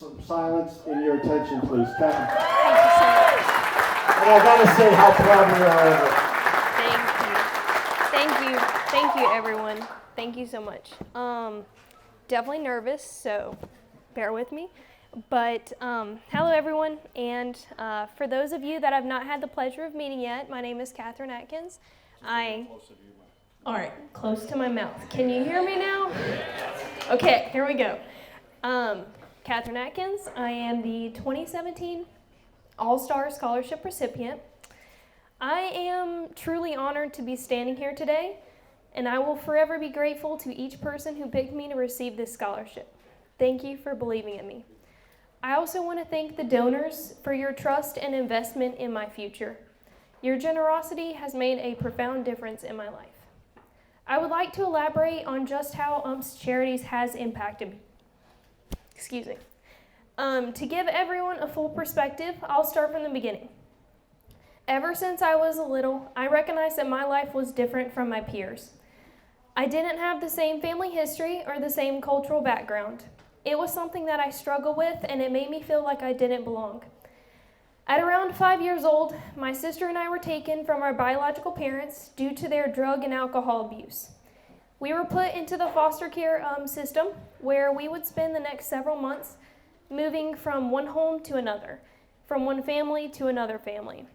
Some silence and your attention, please. Katherine. Thank you so much. And I gotta say how proud we are of it. Thank you. Thank you, everyone. Thank you so much. Definitely nervous, so bear with me. But hello, everyone. And for those of you that I've not had the pleasure of meeting yet, my name is Katherine Atkins. All right, close to my mouth. Can you hear me now? Okay, here we go. Katherine Atkins. I am the 2017 All-Star Scholarship recipient. I am truly honored to be standing here today, and I will forever be grateful to each person who picked me to receive this scholarship. Thank you for believing in me. I also want to thank the donors for your trust and investment in my future. Your generosity has made a profound difference in my life. I would like to elaborate on just how UMPS Charities has impacted me. Excuse me. To give everyone a full perspective, I'll start from the beginning. Ever since I was little, I recognized that my life was different from my peers. I didn't have the same family history or the same cultural background. It was something that I struggled with, and it made me feel like I didn't belong. At around 5 years old, my sister and I were taken from our biological parents due to their drug and alcohol abuse. We were put into the foster care system, where we would spend the next several months moving from one home to another, from one family to another family.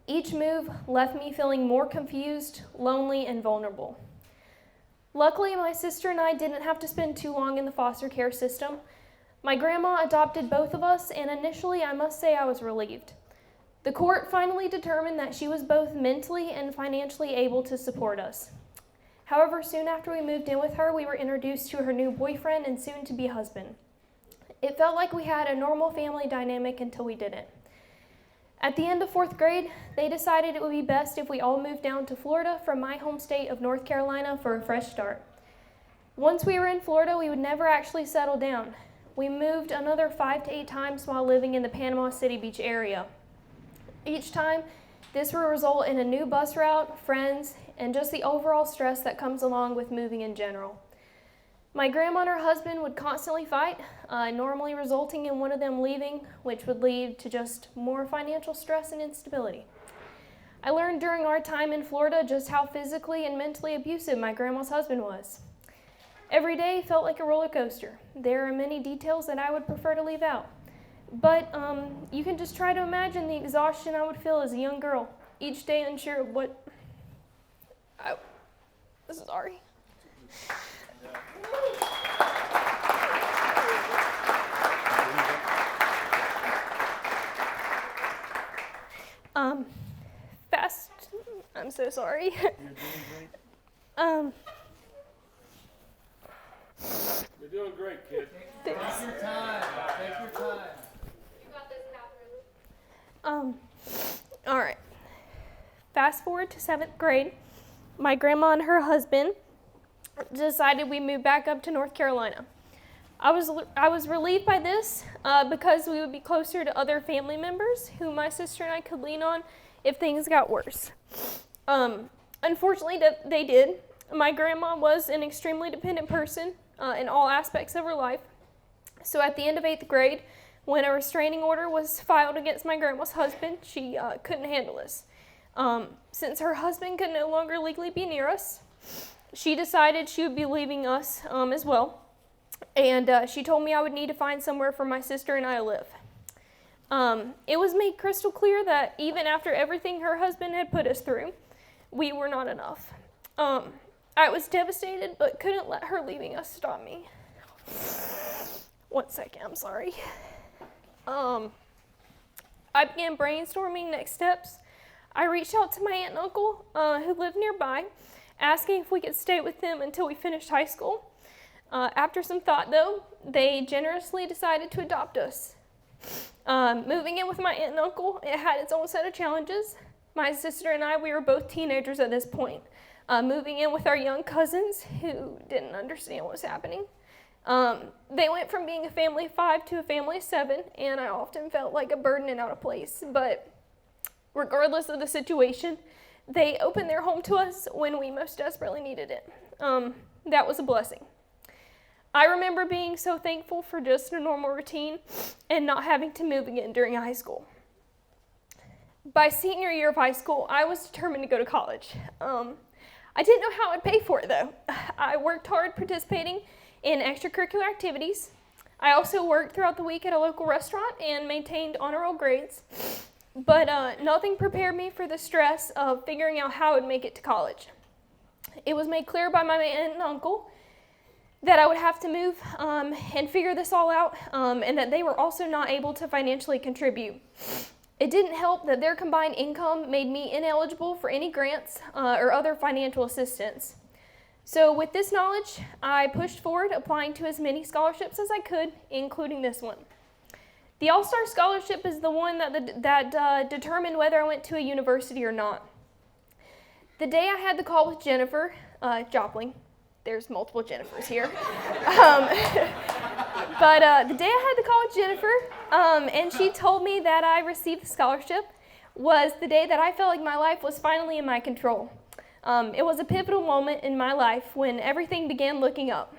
Each move left me feeling more confused, lonely, and vulnerable. Luckily, my sister and I didn't have to spend too long in the foster care system. My grandma adopted both of us, and initially, I must say I was relieved. The court finally determined that she was both mentally and financially able to support us. However, soon after we moved in with her, we were introduced to her new boyfriend and soon-to-be husband. It felt like we had a normal family dynamic until we didn't. At the end of 4th grade, they decided it would be best if we all moved down to Florida from my home state of North Carolina for a fresh start. Once we were in Florida, we would never actually settle down. We moved another 5 to 8 times while living in the Panama City Beach area. Each time, this would result in a new bus route, friends, and just the overall stress that comes along with moving in general. My grandma and her husband would constantly fight, normally resulting in one of them leaving, which would lead to just more financial stress and instability. I learned during our time in Florida just how physically and mentally abusive my grandma's husband was. Every day felt like a roller coaster. There are many details that I would prefer to leave out. But you can just try to imagine the exhaustion I would feel as a young girl, each day unsure of what... Sorry. I'm so sorry. You're doing great, kid. Take your time. Take your time. You got this, Catherine. All right. Fast forward to 7th grade. My grandma and her husband decided we move back up to North Carolina. I was relieved by this because we would be closer to other family members who my sister and I could lean on if things got worse. Unfortunately, they did. My grandma was an extremely dependent person in all aspects of her life. So at the end of 8th grade, when a restraining order was filed against my grandma's husband, she couldn't handle this. Since her husband could no longer legally be near us, she decided she would be leaving us as well. And she told me I would need to find somewhere for my sister and I to live. It was made crystal clear that even after everything her husband had put us through, we were not enough. I was devastated, but couldn't let her leaving us stop me. 1 second, I'm sorry. I began brainstorming next steps. I reached out to my aunt and uncle who lived nearby, asking if we could stay with them until we finished high school. After some thought, though, they generously decided to adopt us. Moving in with my aunt and uncle, it had its own set of challenges. My sister and I, we were both teenagers at this point. Moving in with our young cousins who didn't understand what was happening. They went from being a family of 5 to a family of 7, and I often felt like a burden and out of place. But regardless of the situation, they opened their home to us when we most desperately needed it. That was a blessing. I remember being so thankful for just a normal routine and not having to move again during high school. By senior year of high school, I was determined to go to college. I didn't know how I'd pay for it though. I worked hard participating in extracurricular activities. I also worked throughout the week at a local restaurant and maintained honor roll grades. But nothing prepared me for the stress of figuring out how I would make it to college. It was made clear by my aunt and uncle that I would have to move and figure this all out, and that they were also not able to financially contribute. It didn't help that their combined income made me ineligible for any grants or other financial assistance. So with this knowledge, I pushed forward, applying to as many scholarships as I could, including this one. The All-Star Scholarship is the one that determined whether I went to a university or not. The day I had the call with Jennifer Jopling, there's multiple Jennifers here, but the day I had the call with Jennifer and she told me that I received the scholarship was the day that I felt like my life was finally in my control. It was a pivotal moment in my life when everything began looking up.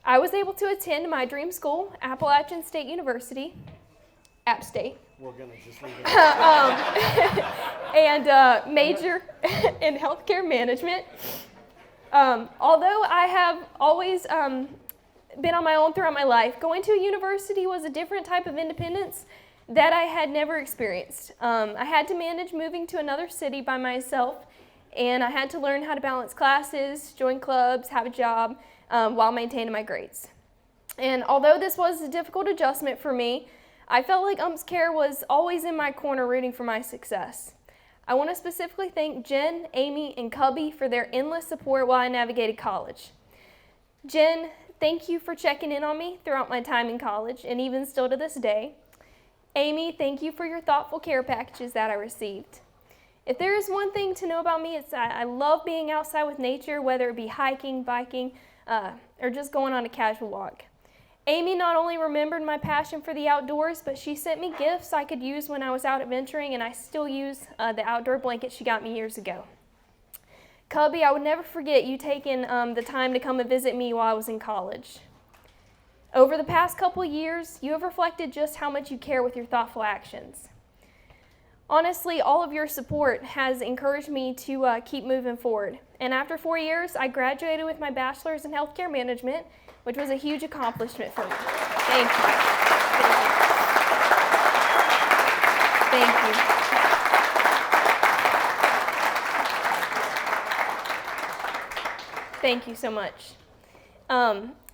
I was able to attend my dream school, Appalachian State University, App State. We're going to just leave it. And major in healthcare management. Although I have always been on my own throughout my life, going to a university was a different type of independence that I had never experienced. I had to manage moving to another city by myself, and I had to learn how to balance classes, join clubs, have a job, while maintaining my grades. And although this was a difficult adjustment for me, I felt like UMPS CARE was always in my corner rooting for my success. I want to specifically thank Jen, Amy, and Cubby for their endless support while I navigated college. Jen, thank you for checking in on me throughout my time in college, and even still to this day. Amy, thank you for your thoughtful care packages that I received. If there is one thing to know about me, it's I love being outside with nature, whether it be hiking, biking, or just going on a casual walk. Amy not only remembered my passion for the outdoors, but she sent me gifts I could use when I was out adventuring, and I still use the outdoor blanket she got me years ago. Cubby, I would never forget you taking the time to come and visit me while I was in college. Over the past couple years, you have reflected just how much you care with your thoughtful actions. Honestly, all of your support has encouraged me to keep moving forward. And after 4 years, I graduated with my bachelor's in healthcare management, which was a huge accomplishment for me. Thank you. Thank you. Thank you so much.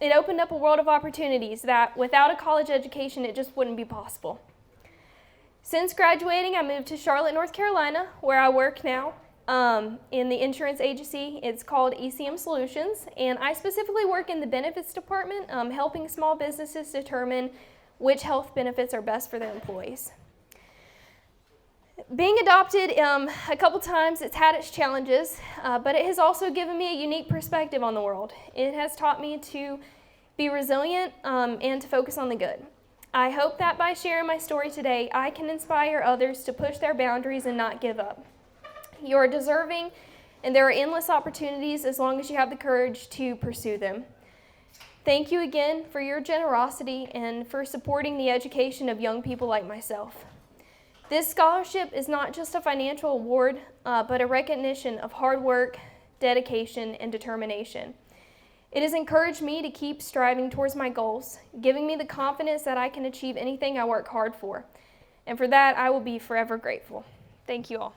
It opened up a world of opportunities that without a college education, it just wouldn't be possible. Since graduating, I moved to Charlotte, North Carolina, where I work now in the insurance agency. It's called ECM Solutions, and I specifically work in the benefits department, helping small businesses determine which health benefits are best for their employees. Being adopted a couple times, it's had its challenges, but it has also given me a unique perspective on the world. It has taught me to be resilient and to focus on the good. I hope that by sharing my story today, I can inspire others to push their boundaries and not give up. You are deserving, and there are endless opportunities as long as you have the courage to pursue them. Thank you again for your generosity and for supporting the education of young people like myself. This scholarship is not just a financial award, but a recognition of hard work, dedication, and determination. It has encouraged me to keep striving towards my goals, giving me the confidence that I can achieve anything I work hard for. And for that, I will be forever grateful. Thank you all.